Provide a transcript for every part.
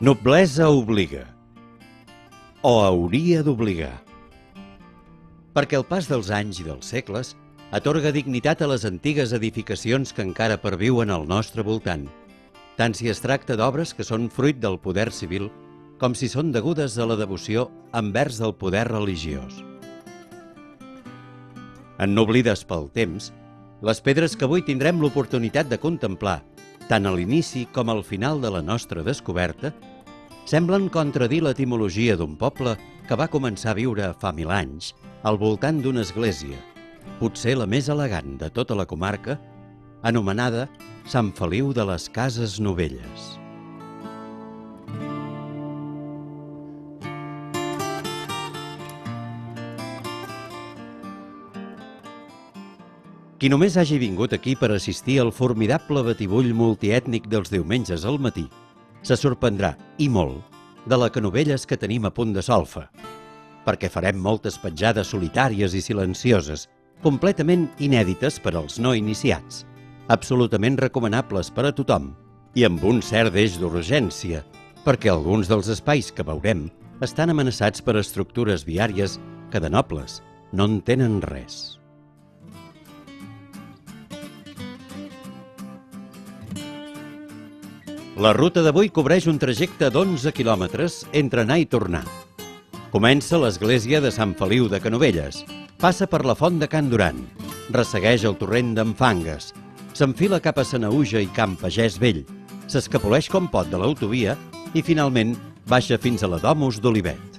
Noblesa obliga, o hauria d'obligar, perquè el pas dels anys i dels segles atorga dignitat a les antigues edificacions que encara perviuen al nostre voltant, tant si es tracta d'obres que són fruit del poder civil com si són degudes a la devoció envers el poder religiós. Ennoblides pel temps, les pedres que avui tindrem l'oportunitat de contemplar, tant a l'inici com al final de la nostra descoberta, semblen contradir l'etimologia d'un poble que va començar a viure fa 1000 anys al voltant d'una església, potser la més elegant de tota la comarca, anomenada Sant Feliu de les Cases Novelles. Qui només hagi vingut aquí per assistir al formidable batibull multiètnic dels diumenges al matí se sorprendrà, i molt, de la Canovelles que tenim a punt de solfa, perquè farem moltes petjades solitàries i silencioses, completament inèdites per als no iniciats, absolutament recomanables per a tothom i amb un cert deix d'urgència, perquè alguns dels espais que veurem estan amenaçats per estructures viàries que de nobles no en tenen res. La ruta d'avui cobreix un trajecte d'11 quilòmetres entre anar i tornar. Comença a l'església de Sant Feliu de Canovelles, passa per la font de Can Duran, ressegueix el torrent d'en Fangues, s'enfila cap a Sanaüja i Camp Pagès Vell, s'escapoleix com pot de l'autovia i finalment baixa fins a la Domus d'Olivet.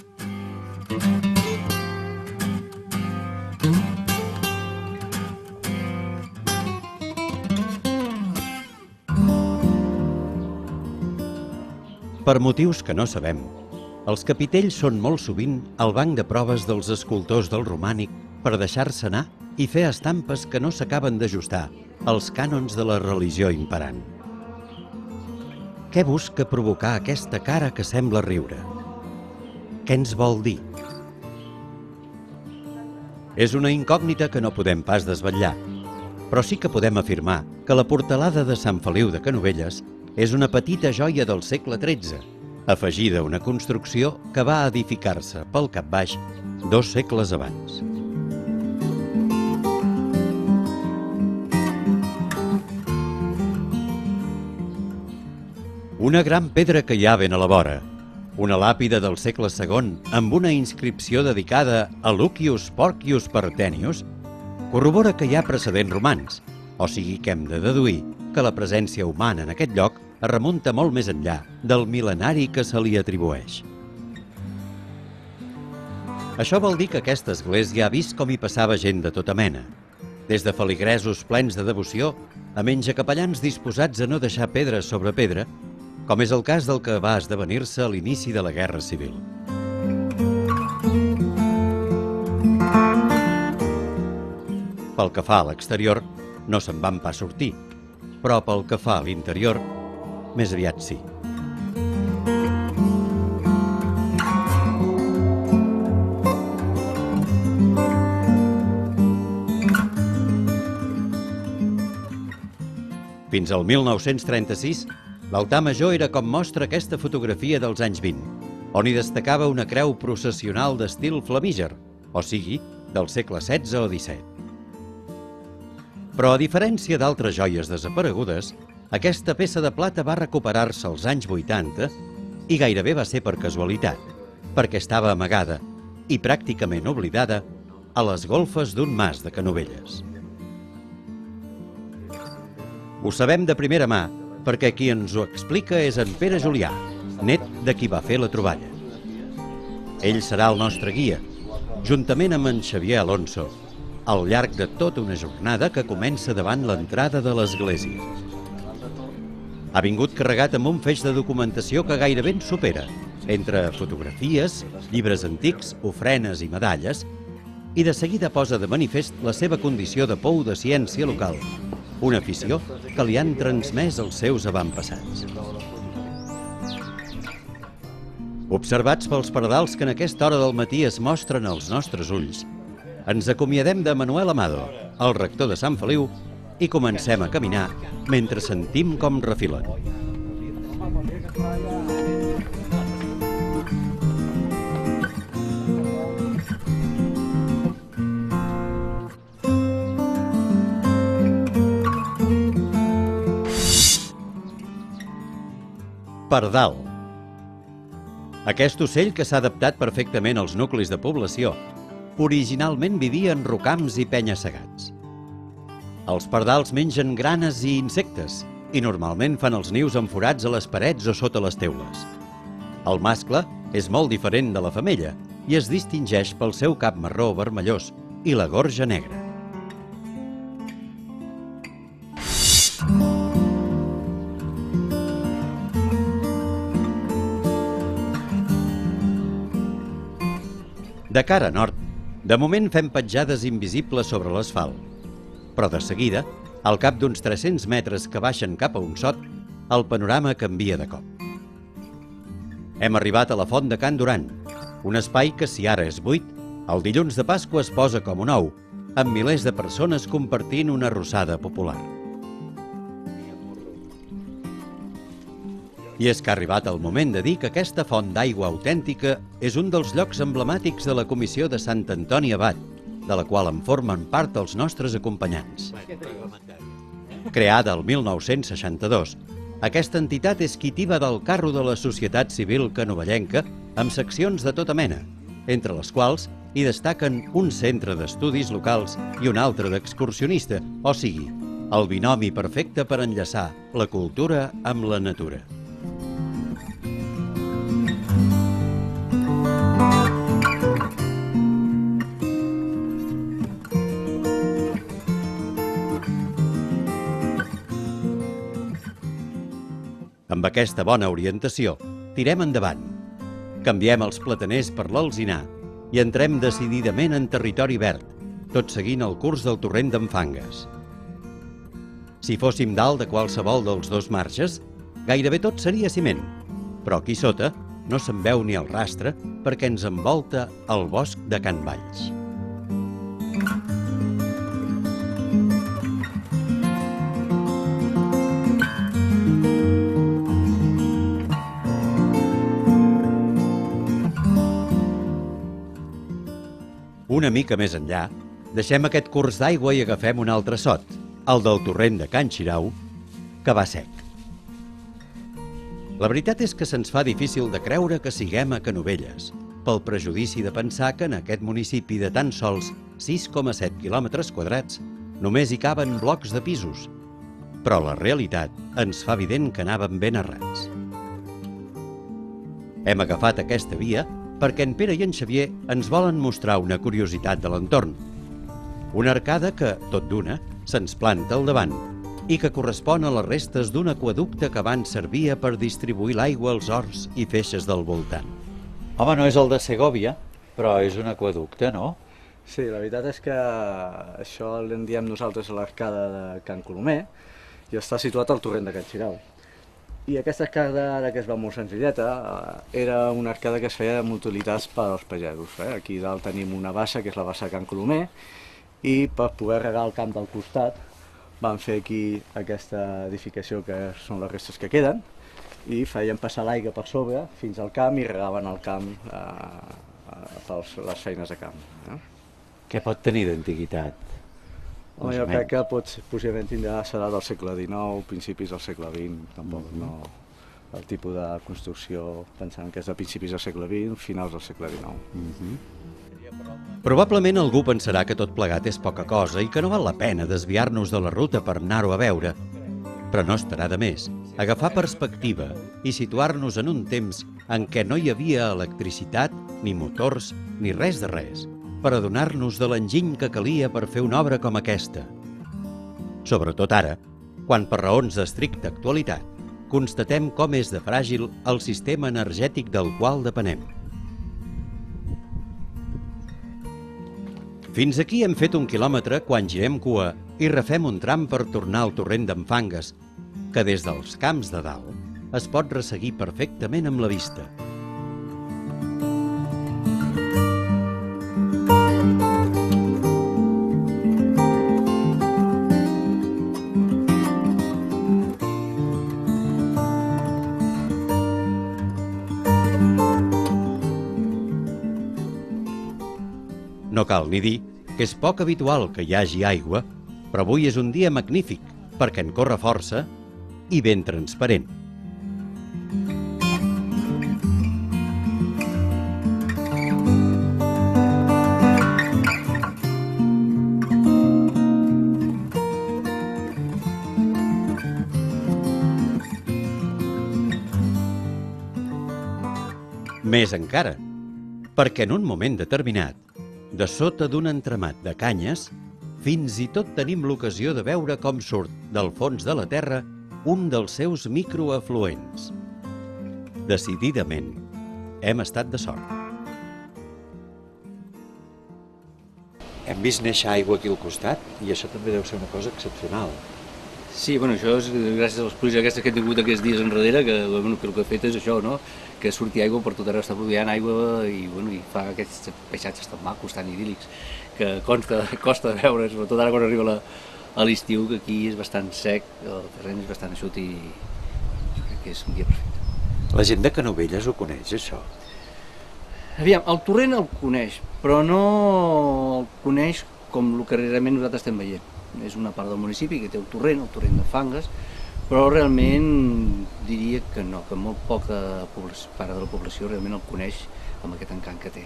Per motius que no sabem, els capitells són molt sovint el banc de proves dels escultors del romànic per deixar-se anar i fer estampes que no s'acaben d'ajustar als cànons de la religió imperant. Què busca provocar aquesta cara que sembla riure? Què ens vol dir? És una incògnita que no podem pas desvetllar, però sí que podem afirmar que la portalada de Sant Feliu de Canovelles és una petita joia del segle XIII, afegida a una construcció que va edificar-se pel capbaix 2 segles abans. Una gran pedra que hi ha ben a la vora, una làpida del segle II amb una inscripció dedicada a Lucius Porcius Parthenius, corrobora que hi ha precedents romans, o sigui que hem de deduir que la presència humana en aquest lloc es remunta molt més enllà del mil·lenari que se li atribueix. Això vol dir que aquesta església ha vist com hi passava gent de tota mena, des de feligresos plens de devoció a menjacapellans disposats a no deixar pedra sobre pedra, com és el cas del que va esdevenir-se a l'inici de la Guerra Civil. Pel que fa a l'exterior, no se'n van pas sortir, però pel que fa a l'interior, més aviat sí. Fins al 1936, l'altar major era com mostra aquesta fotografia dels anys 20, on hi destacava una creu processional d'estil flamíger, o sigui, del segle XVI o XVII. Però a diferència d'altres joies desaparegudes, aquesta peça de plata va recuperar-se als anys 80 i gairebé va ser per casualitat, perquè estava amagada i pràcticament oblidada a les golfes d'un mas de Canovelles. Ho sabem de primera mà perquè qui ens ho explica és en Pere Julià, net de qui va fer la troballa. Ell serà el nostre guia, juntament amb en Xavier Alonso, al llarg de tota una jornada que comença davant l'entrada de l'església. Ha vingut carregat amb un feix de documentació que gairebé ens supera, entre fotografies, llibres antics, ofrenes i medalles, i de seguida posa de manifest la seva condició de pou de ciència local, una afició que li han transmès els seus avantpassats. Observats pels pardals que en aquesta hora del matí es mostren als nostres ulls, ens acomiadem de Manuel Amado, el rector de Sant Feliu, i comencem a caminar mentre sentim com refilen. pardal. Aquest ocell, que s'ha adaptat perfectament als nuclis de població, originalment vivia en rocams i penya-segats. Els pardals mengen granes i insectes i normalment fan els nius en forats a les parets o sota les teules. El mascle és molt diferent de la femella i es distingeix pel seu cap marró vermellós i la gorja negra. De cara a nord, de moment fem petjades invisibles sobre l'asfalt, però de seguida, al cap d'uns 300 metres que baixen cap a un sot, el panorama canvia de cop. Hem arribat a la font de Can Duran, un espai que, si ara és buit, el dilluns de Pasqua es posa com un ou, amb milers de persones compartint una arrossada popular. I és que ha arribat el moment de dir que aquesta font d'aigua autèntica és un dels llocs emblemàtics de la Comissió de Sant Antoni Abat, de la qual en formen part els nostres acompanyants. Creada el 1962, aquesta entitat és quitiva del carro de la societat civil canovellenca amb seccions de tota mena, entre les quals hi destaquen un centre d'estudis locals i un altre d'excursionista, o sigui, el binomi perfecte per enllaçar la cultura amb la natura. Amb aquesta bona orientació, tirem endavant. Canviem els plataners per l'alzinar i entrem decididament en territori verd, tot seguint el curs del torrent d'en Fangues. Si fóssim dalt de qualsevol dels dos marges, gairebé tot seria ciment, però aquí sota no se'n veu ni el rastre perquè ens envolta el bosc de Can Valls. Una mica més enllà, deixem aquest curs d'aigua i agafem un altre sot, el del torrent de Can Xirau, que va sec. La veritat és que se'ns fa difícil de creure que siguem a Canovelles, pel prejudici de pensar que en aquest municipi de tan sols 6,7 quilòmetres quadrats només hi caben blocs de pisos, però la realitat ens fa evident que anàvem ben errats. Hem agafat aquesta via perquè en Pere i en Xavier ens volen mostrar una curiositat de l'entorn. Una arcada que, tot d'una, se'ns planta al davant i que correspon a les restes d'un aqüeducte que abans servia per distribuir l'aigua als horts i feixes del voltant. Home, no és el de Segòvia, però és un aqüeducte, no? Sí, la veritat és que això en diem nosaltres a l'arcada de Can Colomer i està situat al torrent de Can Xirau. I aquesta arcada, ara que es va molt senzilleta, era una arcada que es feia amb utilitats per als pagesos. Aquí dalt tenim una bassa, que és la bassa de Can Colomer, i per poder regar el camp del costat van fer aquí aquesta edificació que són les restes que queden i feien passar l'aigua per sobre fins al camp i regaven el camp per les feines de camp. Què pot tenir d'antiguitat? Jo crec que possiblement serà del segle XIX, principis del segle XX, tampoc no el tipus de construcció, pensant que és de principis del segle XX, finals del segle XIX. Probablement algú pensarà que tot plegat és poca cosa i que no val la pena desviar-nos de la ruta per anar-ho a veure. Però no estarà de més agafar perspectiva i situar-nos en un temps en què no hi havia electricitat, ni motors, ni res de res, per adonar-nos de l'enginy que calia per fer una obra com aquesta. Sobretot ara, quan per raons d'estricta actualitat constatem com és de fràgil el sistema energètic del qual depenem. Fins aquí hem fet 1 quilòmetre quan girem cua i refem un tram per tornar al torrent d'en Fangues, que des dels camps de dalt es pot resseguir perfectament amb la vista. No cal ni dir que és poc habitual que hi hagi aigua, però avui és un dia magnífic perquè en corre força i ben transparent. Més encara, perquè en un moment determinat, de sota d'un entramat de canyes, fins i tot tenim l'ocasió de veure com surt del fons de la terra un dels seus microafluents. Decididament, hem estat de sort. Hem vist néixer aigua aquí al costat i això també deu ser una cosa excepcional. Sí, bueno, això és gràcies a les pluges aquestes que he tingut aquests dies enrere, que el que he fet és això, no? Que surti aigua per tot arreu, està pluviant aigua i fa aquests paisatges tan macos, tan idíl·lics, que costa de veure, sobretot ara quan arriba a l'estiu, que aquí és bastant sec, el terreny és bastant eixut i jo crec que és un dia perfecte. La gent de Canovelles ho coneix, això? Aviam, el torrent el coneix, però no el coneix com el que realment nosaltres estem veient. És una part del municipi que té el torrent de Fangues, però realment diria que no, que molt poca part de la població realment el coneix amb aquest encant que té.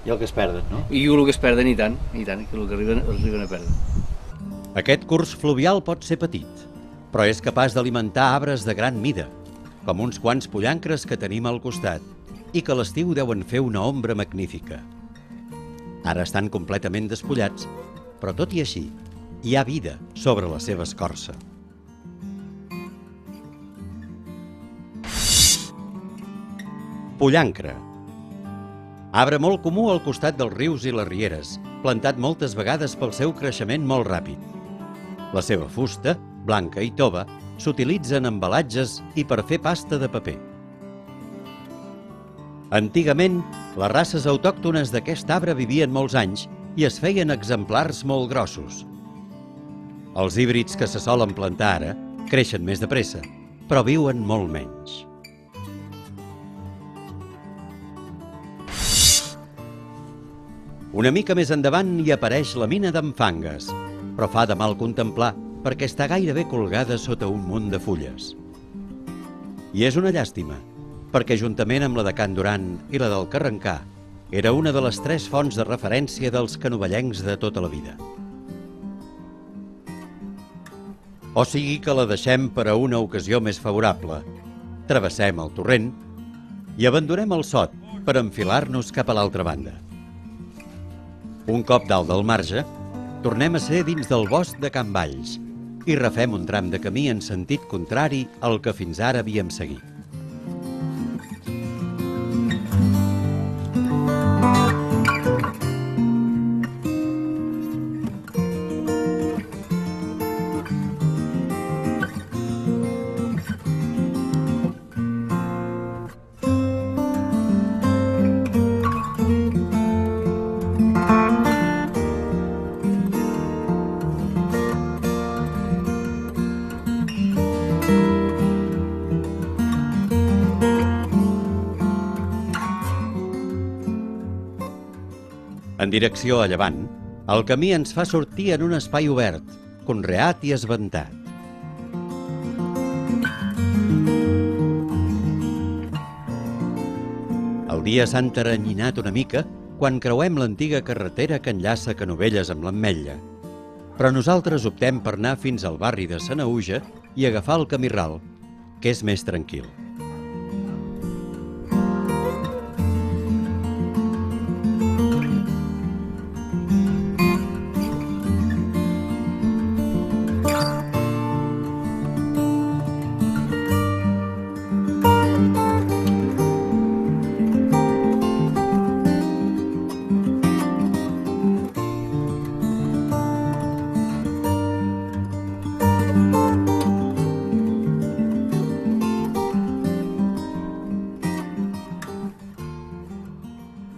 I el que es perden, no? I el que es perden i tant, que el que arriben a perdre. Aquest curs fluvial pot ser petit, però és capaç d'alimentar arbres de gran mida, com uns quants pollancres que tenim al costat i que a l'estiu deuen fer una ombra magnífica. Ara estan completament despullats, però tot i així, hi ha vida sobre la seva escorça. Pollancre. Arbre molt comú al costat dels rius i les rieres, plantat moltes vegades pel seu creixement molt ràpid. La seva fusta, blanca i tova, s'utilitza en embalatges i per fer pasta de paper. Antigament, les races autòctones d'aquest arbre vivien molts anys i es feien exemplars molt grossos. Els híbrids que se solen plantar ara creixen més de pressa, però viuen molt menys. Una mica més endavant hi apareix la mina d'en Fangues, però fa de mal contemplar perquè està gairebé colgada sota un munt de fulles. I és una llàstima, perquè juntament amb la de Can Duran i la del Carrencà, era una de les 3 fonts de referència dels canovellencs de tota la vida. O sigui que la deixem per a una ocasió més favorable. Travessem el torrent i abandonem el sot per enfilar-nos cap a l'altra banda. Un cop dalt del marge, tornem a ser dins del bosc de Can Valls i refem un tram de camí en sentit contrari al que fins ara havíem seguit. En direcció a llevant, el camí ens fa sortir en un espai obert, conreat i esventat. El dia s'ha enteranyinat una mica quan creuem l'antiga carretera que enllaça Canovelles amb l'Ametlla, però nosaltres optem per anar fins al barri de Sanaüja i agafar el camí ral, que és més tranquil.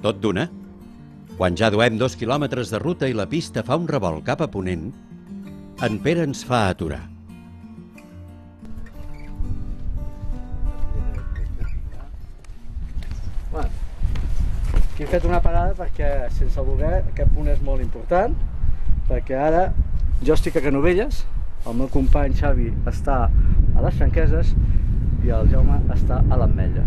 Tot d'una, quan ja duem 2 quilòmetres de ruta i la pista fa un revolt cap a ponent, en Pere ens fa aturar. Bueno, aquí he fet una parada perquè, sense voler, aquest punt és molt important, perquè ara jo estic a Canovelles, el meu company Xavi està a les Franqueses i el Jaume està a l'Ametlla.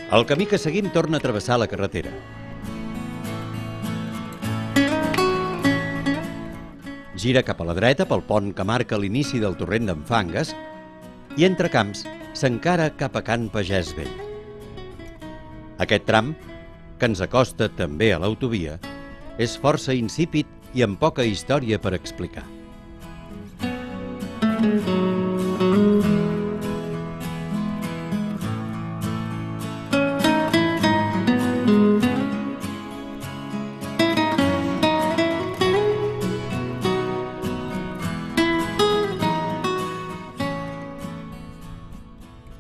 El camí que seguim torna a travessar la carretera. Gira cap a la dreta pel pont que marca l'inici del torrent d'en Fangues i entre camps s'encara cap a Can Pagès Vell. Aquest tram, que ens acosta també a l'autovia, és força insípid i amb poca història per explicar.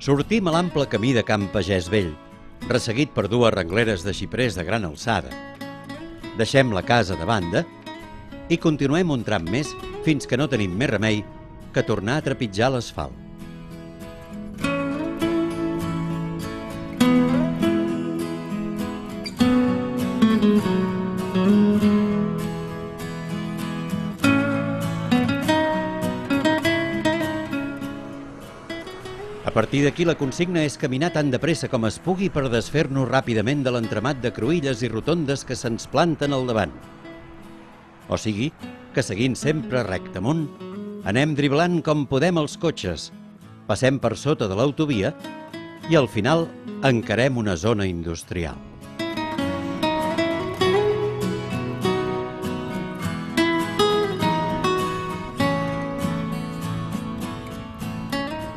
Sortim a l'ample camí de Can Pagès Vell, resseguit per dues rengleres de xiprers de gran alçada. Deixem la casa de banda i continuem un tram més fins que no tenim més remei que tornar a trepitjar l'asfalt. A partir d'aquí la consigna és caminar tan de pressa com es pugui per desfer-nos ràpidament de l'entramat de cruïlles i rotondes que se'ns planten al davant. O sigui, que seguint sempre recte amunt, anem driblant com podem els cotxes, passem per sota de l'autovia i al final encarem una zona industrial.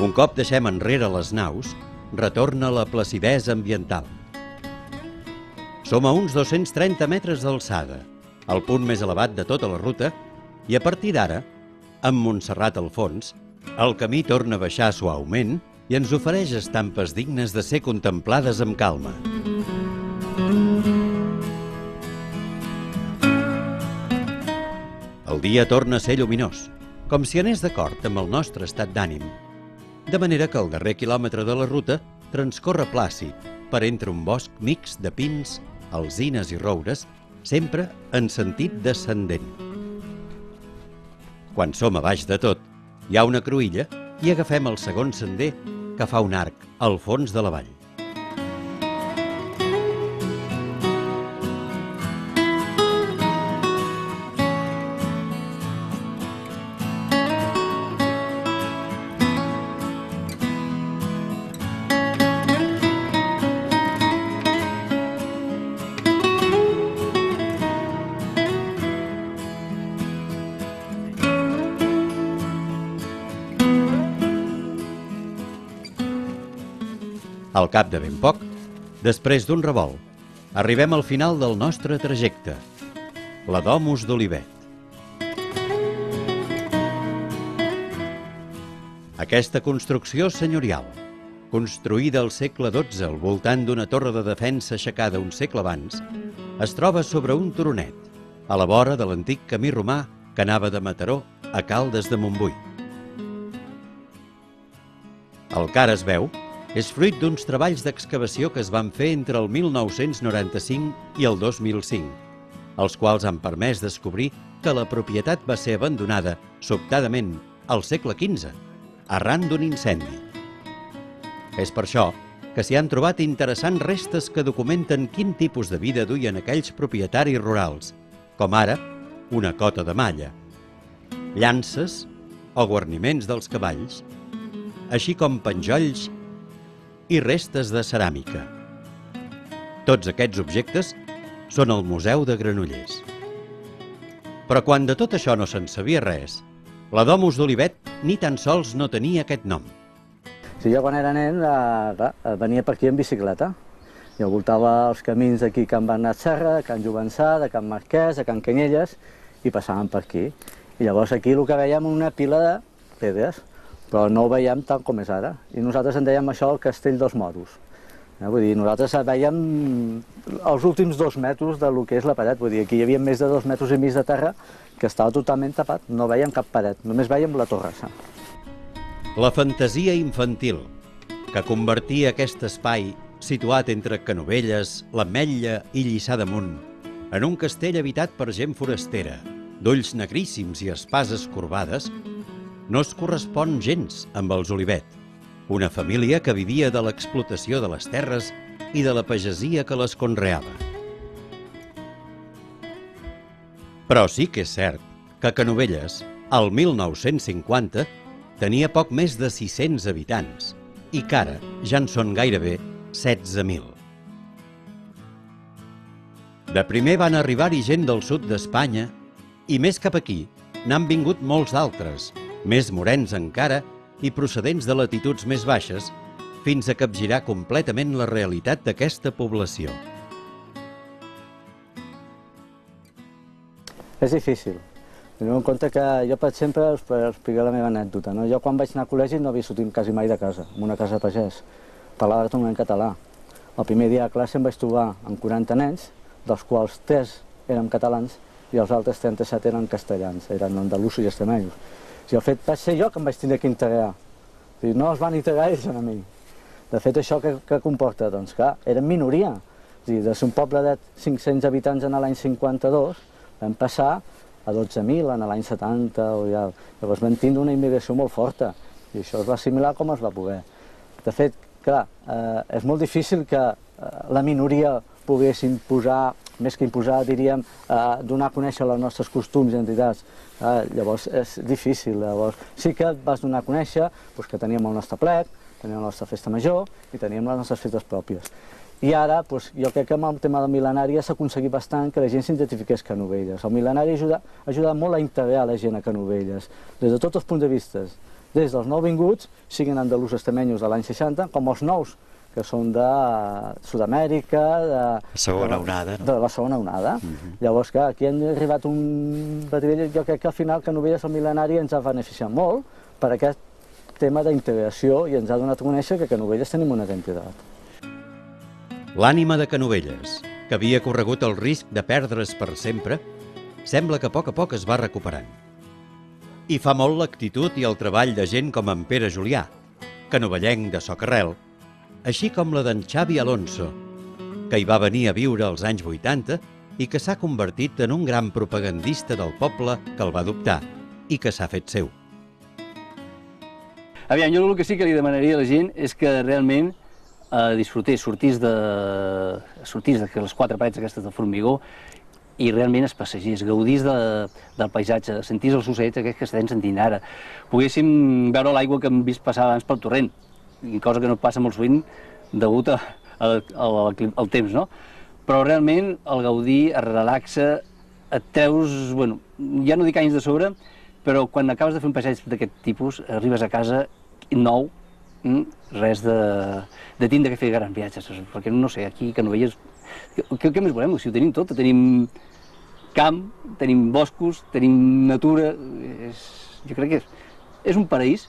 Un cop deixem enrere les naus, retorna la placidesa ambiental. Som a uns 230 metres d'alçada, el punt més elevat de tota la ruta, i a partir d'ara, amb Montserrat al fons, el camí torna a baixar suaument i ens ofereix estampes dignes de ser contemplades amb calma. El dia torna a ser lluminós, com si anés d'acord amb el nostre estat d'ànim, de manera que el darrer quilòmetre de la ruta transcorre plàcid per entre un bosc mixt de pins, alzines i roures, sempre en sentit descendent. Quan som a baix de tot, hi ha una cruïlla i agafem el segon sender que fa un arc al fons de la vall. Al cap de ben poc, després d'un revolt, arribem al final del nostre trajecte, la Domus d'Olivet. Aquesta construcció senyorial, construïda al segle XII al voltant d'una torre de defensa aixecada un segle abans, es troba sobre un turonet, a la vora de l'antic camí romà que anava de Mataró a Caldes de Montbui. El que ara es veu és fruit d'uns treballs d'excavació que es van fer entre el 1995 i el 2005, els quals han permès descobrir que la propietat va ser abandonada sobtadament al segle XV, arran d'un incendi. És per això que s'hi han trobat interessants restes que documenten quin tipus de vida duien aquells propietaris rurals, com ara una cota de malla, llances o guarniments dels cavalls, així com penjolls i restes de ceràmica. Tots aquests objectes són al Museu de Granollers. Però quan de tot això no se'n sabia res, la Domus d'Olivet ni tan sols no tenia aquest nom. Sí, jo quan era nen venia per aquí en bicicleta. Jo voltava els camins d'aquí Can Bernat Serra, de Can Jovençà, de Can Marquès, de Can Canyelles, i passàvem per aquí. I llavors aquí el que veiem una pila de pedres, però no ho veiem tant com és ara. I nosaltres en dèiem això el Castell dels Moros. Vull dir, nosaltres veiem els últims 2 metres del que és la paret. Vull dir, aquí hi havia més de 2 metres i mig de terra que estava totalment tapat. No veiem cap paret, només veiem la torrassa. La fantasia infantil, que convertia aquest espai situat entre Canovelles, l'Ametlla i Lliçà d'Amunt en un castell habitat per gent forastera, d'ulls negríssims i espases corbades, no es correspon gens amb els Olivet, una família que vivia de l'explotació de les terres i de la pagesia que les conreava. Però sí que és cert que Canovelles, al 1950, tenia poc més de 600 habitants i que ara ja en són gairebé 16.000. De primer van arribar-hi gent del sud d'Espanya i més cap aquí n'han vingut molts d'altres, més morens encara i procedents de latituds més baixes, fins a capgirar completament la realitat d'aquesta població. És difícil. Teniu en compte que jo, per exemple, us explicaré la meva anècdota. Jo quan vaig anar al col·legi no havia sortit quasi mai de casa, en una casa de pagès. Parlava tot en català. El primer dia de classe em vaig trobar amb 40 nens, dels quals 3 eren catalans i els altres 37 eren castellans, eren andalusos i extremenys. I el fet va ser jo que em vaig tenir que integrar. No els van integrar ells a mi. De fet, això què comporta? Doncs clar, eren minoria. De ser un poble de 500 habitants en l'any 52, vam passar a 12.000 en l'any 70. Llavors vam tindre una immigració molt forta i això es va assimilar com es va poder. De fet, clar, és molt difícil que la minoria pogués imposar, més que imposar, diríem, donar a conèixer els nostres costums i entitats. Llavors és difícil. Llavors sí que vas donar a conèixer que teníem el nostre plec, teníem la nostra festa major i teníem les nostres festes pròpies. I ara, jo crec que amb el tema del mil·lenari s'ha aconseguit bastant que la gent s'identifiqués Canovelles. El mil·lenari ha ajudat molt a integrar la gent a Canovelles, des de tots els punts de vista, des dels nouvinguts, siguin andalusos extremenys de l'any 60, com els nous, que són de Sud-amèrica, de la segona onada. Llavors, clar, aquí han arribat un bateria, jo crec que al final Canovelles el mil·lenari ens ha beneficiat molt per aquest tema d'integració i ens ha donat a conèixer que a Canovelles tenim una identitat. L'ànima de Canovelles, que havia corregut el risc de perdre's per sempre, sembla que a poc es va recuperant. I fa molt l'actitud i el treball de gent com en Pere Julià, canovellenc de socarrel, així com la d'en Xavi Alonso, que hi va venir a viure als anys 80 i que s'ha convertit en un gran propagandista del poble que el va adoptar i que s'ha fet seu. Aviam, jo el que sí que li demanaria a la gent és que realment disfrutés, sortís de les 4 parets aquestes de formigó i realment es passegés, gaudís del paisatge, sentís els ocells aquests que estem sentint ara. Poguéssim veure l'aigua que hem vist passar abans pel torrent, cosa que no passa molt sovint degut al temps, no? Però realment el gaudir es relaxa, et treus, bueno, ja no dic anys de sobre, però quan acabes de fer un passeig d'aquest tipus, arribes a casa nou, res de tindre que fer grans viatges, perquè no sé, aquí a Canovelles, què més volem? Si ho tenim tot, tenim camp, tenim boscos, tenim natura, jo crec que és un paraís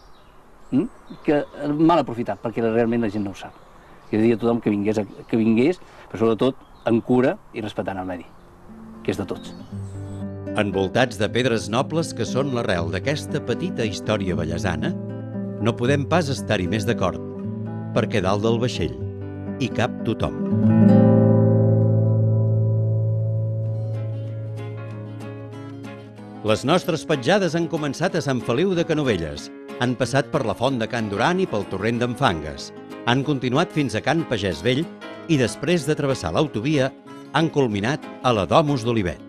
que mal aprofitat, perquè realment la gent no ho sap. Jo diria a tothom que vingués, però sobretot amb cura i respectant el medi, que és de tots. Envoltats de pedres nobles que són l'arrel d'aquesta petita història vallesana, no podem pas estar-hi més d'acord, perquè dalt del vaixell hi cap tothom. Les nostres petjades han començat a Sant Feliu de Canovelles, han passat per la Font de Can Duran i pel torrent d'en Fangues, han continuat fins a Can Pagès Vell i després de travessar l'autovia han culminat a la Domus d'Olivet.